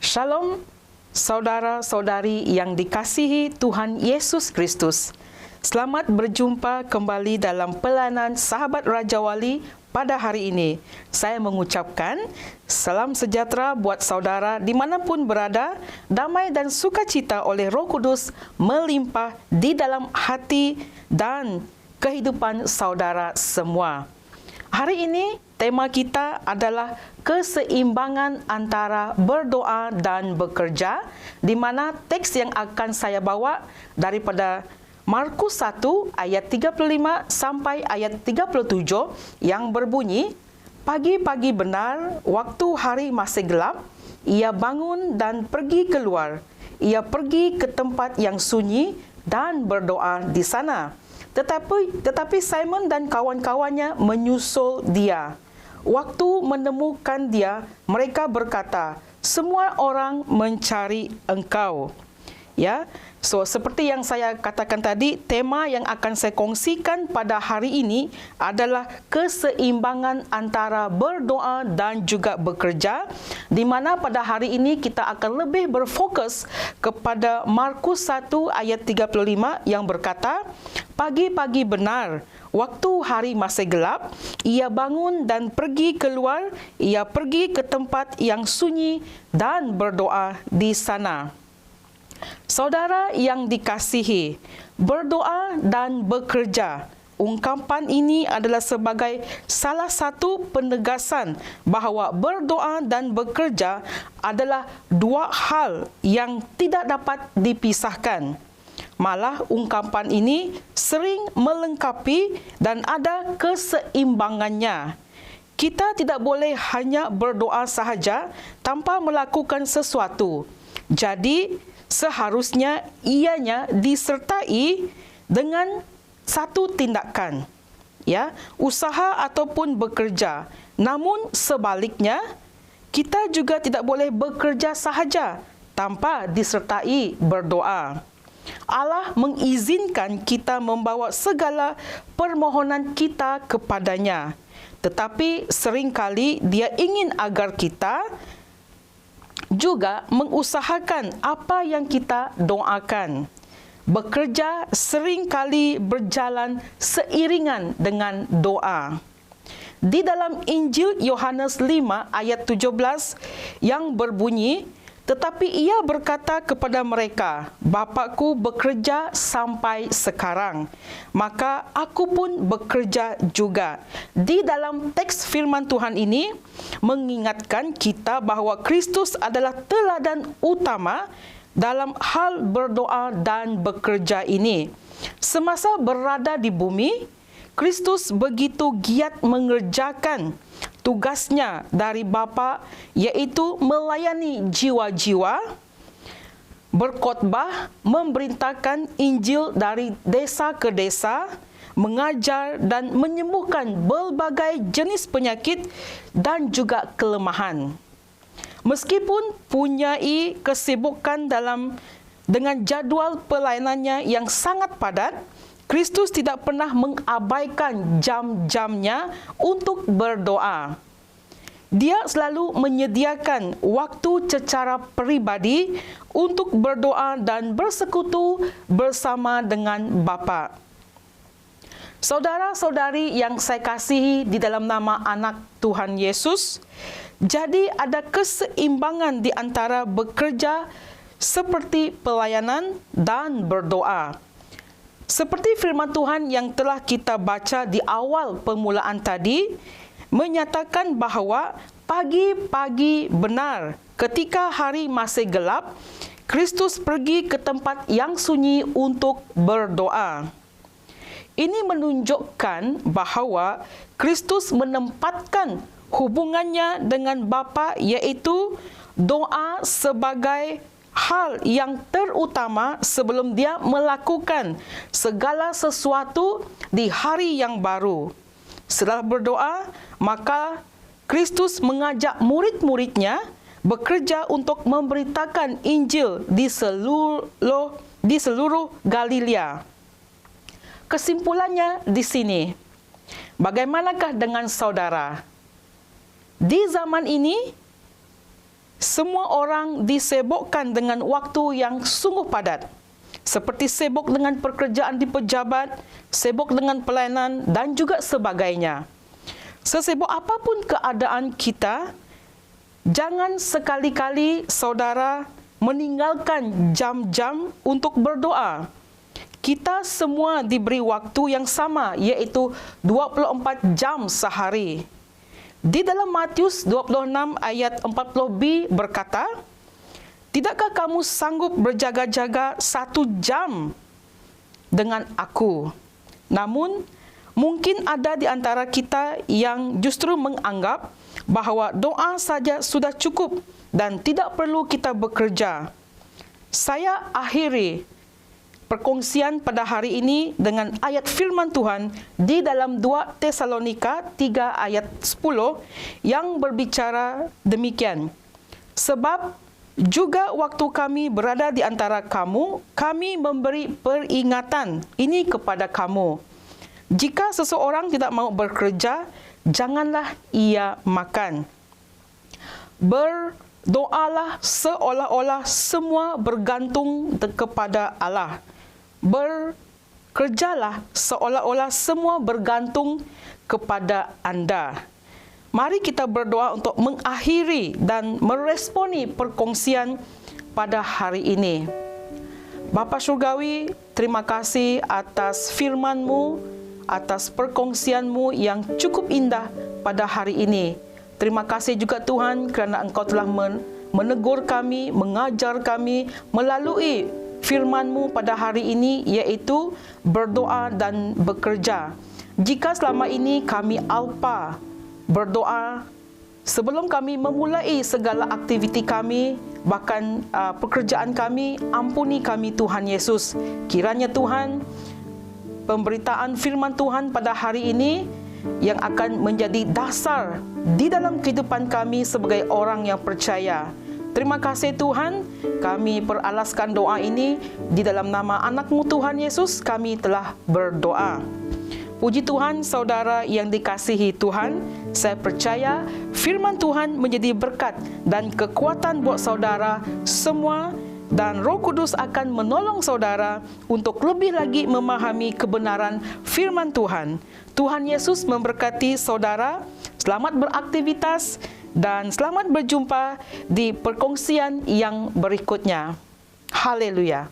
Shalom, saudara-saudari yang dikasihi Tuhan Yesus Kristus. Selamat berjumpa kembali dalam pelayanan Sahabat Raja Wali pada hari ini. Saya mengucapkan salam sejahtera buat saudara dimanapun berada. Damai dan sukacita oleh Roh Kudus melimpah di dalam hati dan kehidupan saudara semua. Hari ini tema kita adalah keseimbangan antara berdoa dan bekerja, di mana teks yang akan saya bawa daripada Markus 1 ayat 35 sampai ayat 37 yang berbunyi, "Pagi-pagi benar, waktu hari masih gelap, ia bangun dan pergi keluar. Ia pergi ke tempat yang sunyi dan berdoa di sana. Tetapi Simon dan kawan-kawannya menyusul dia. Waktu menemukan dia, mereka berkata, 'Semua orang mencari engkau.'" Ya, seperti yang saya katakan tadi, tema yang akan saya kongsikan pada hari ini adalah keseimbangan antara berdoa dan juga bekerja, di mana pada hari ini kita akan lebih berfokus kepada Markus 1 ayat 35 yang berkata, "Pagi-pagi benar, waktu hari masih gelap, ia bangun dan pergi keluar, ia pergi ke tempat yang sunyi dan berdoa di sana." Saudara yang dikasihi, berdoa dan bekerja, ungkapan ini adalah sebagai salah satu penegasan bahawa berdoa dan bekerja adalah dua hal yang tidak dapat dipisahkan. Malah ungkapan ini sering melengkapi dan ada keseimbangannya. Kita tidak boleh hanya berdoa sahaja tanpa melakukan sesuatu. Jadi, seharusnya ianya disertai dengan satu tindakan, ya, usaha ataupun bekerja. Namun sebaliknya, kita juga tidak boleh bekerja sahaja tanpa disertai berdoa. Allah mengizinkan kita membawa segala permohonan kita kepadanya. Tetapi seringkali Dia ingin agar kita juga mengusahakan apa yang kita doakan. Bekerja seringkali berjalan seiringan dengan doa. Di dalam Injil Yohanes 5 ayat 17 yang berbunyi, "Tetapi ia berkata kepada mereka, 'Bapakku bekerja sampai sekarang, maka aku pun bekerja juga.'" Di dalam teks firman Tuhan ini mengingatkan kita bahawa Kristus adalah teladan utama dalam hal berdoa dan bekerja ini. Semasa berada di bumi, Kristus begitu giat mengerjakan tugasnya dari Bapa, yaitu melayani jiwa-jiwa, berkhotbah, memberitakan Injil dari desa ke desa, mengajar dan menyembuhkan berbagai jenis penyakit dan juga kelemahan. Meskipun punyai kesibukan dengan jadual pelayanannya yang sangat padat, Kristus tidak pernah mengabaikan jam-jamnya untuk berdoa. Dia selalu menyediakan waktu secara pribadi untuk berdoa dan bersekutu bersama dengan Bapa. Saudara-saudari yang saya kasihi di dalam nama anak Tuhan Yesus, jadi ada keseimbangan di antara bekerja seperti pelayanan dan berdoa. Seperti firman Tuhan yang telah kita baca di awal permulaan tadi, menyatakan bahawa pagi-pagi benar, ketika hari masih gelap, Kristus pergi ke tempat yang sunyi untuk berdoa. Ini menunjukkan bahawa Kristus menempatkan hubungannya dengan Bapa, yaitu doa sebagai hal yang terutama sebelum dia melakukan segala sesuatu di hari yang baru. Setelah berdoa, maka Kristus mengajak murid-muridnya bekerja untuk memberitakan Injil di seluruh Galilea. Kesimpulannya di sini, bagaimanakah dengan saudara? Di zaman ini, Semua orang disibukkan dengan waktu yang sungguh padat, seperti sibuk dengan pekerjaan di pejabat, sibuk dengan pelayanan dan juga sebagainya. Sesibuk apapun keadaan kita, jangan sekali-kali saudara meninggalkan jam-jam untuk berdoa. Kita semua diberi waktu yang sama, yaitu 24 jam sehari. Di dalam Matius 26 ayat 40b berkata, "Tidakkah kamu sanggup berjaga-jaga 1 jam dengan aku?" Namun, mungkin ada di antara kita yang justru menganggap bahawa doa saja sudah cukup dan tidak perlu kita bekerja. Saya akhiri perkongsian pada hari ini dengan ayat firman Tuhan di dalam 2 Tesalonika 3 ayat 10 yang berbicara demikian. "Sebab juga waktu kami berada di antara kamu, kami memberi peringatan ini kepada kamu. Jika seseorang tidak mau bekerja, janganlah ia makan. Berdoalah seolah-olah semua bergantung kepada Allah. Bekerjalah seolah-olah semua bergantung kepada Anda." Mari kita berdoa untuk mengakhiri dan meresponi perkongsian pada hari ini. Bapa Surgawi, terima kasih atas firman-Mu, atas perkongsian-Mu yang cukup indah pada hari ini. Terima kasih juga Tuhan kerana Engkau telah menegur kami, mengajar kami melalui firman-Mu pada hari ini, iaitu berdoa dan bekerja. Jika selama ini kami alpa berdoa sebelum kami memulai segala aktiviti kami, bahkan pekerjaan kami, ampuni kami Tuhan Yesus. Kiranya Tuhan, pemberitaan firman Tuhan pada hari ini yang akan menjadi dasar di dalam kehidupan kami sebagai orang yang percaya. Terima kasih Tuhan, kami peralaskan doa ini di dalam nama anak-Mu Tuhan Yesus, kami telah berdoa. Puji Tuhan, saudara yang dikasihi Tuhan, saya percaya firman Tuhan menjadi berkat dan kekuatan buat saudara semua, dan Roh Kudus akan menolong saudara untuk lebih lagi memahami kebenaran firman Tuhan. Tuhan Yesus memberkati saudara, selamat beraktivitas, dan selamat berjumpa di perkongsian yang berikutnya. Haleluya.